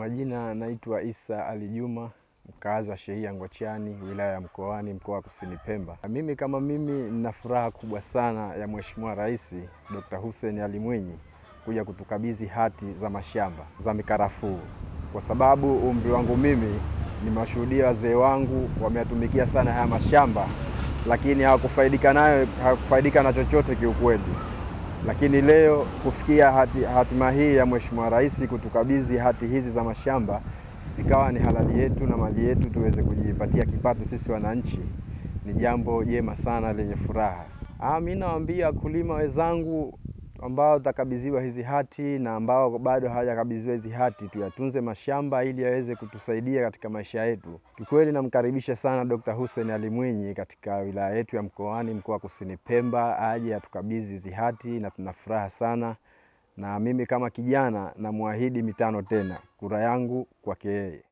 Majina naitwa Isa Ali Juma, mkazi wa Shehia Ngochani, wilaya ya Mkoani, mkoa wa Kusini Pemba. Mimi kama mimi nina furaha kubwa sana ya Mheshimiwa Rais Dr. Hussein Ali Mwinyi kuja kutukabidhi hati za mashamba za mikarafuu. Kwa sababu umri wangu mimi nimewashuhudia wazee wangu wameatumikia sana haya mashamba, lakini hawakufaidika na chochote kiukweli. Lakini leo kufikia hatima hii ya Mheshimiwa Rais kutukabidhi hati hizi za mashamba zikawa ni halali yetu na mali yetu tuweze kujipatia kipato sisi wananchi, ni jambo jema sana lenye furaha. Mimi nawaambia wakulima wenzangu ambao tutakabidhiwa hizi hati na ambao bado hawajakabidhiwa hizi hati, tuyatunze mashamba ili yaweze kutusaidia katika maisha yetu. Kikweli namkaribisha sana Dr. Hussein Ali Mwinyi katika wilaya yetu ya Mkoani, mkoa wa Kusini Pemba, aje atukabidhi hizi hati na tunafuraha sana. Na mimi kama kijana namuahidi mitano tena, kura yangu kwake yeye.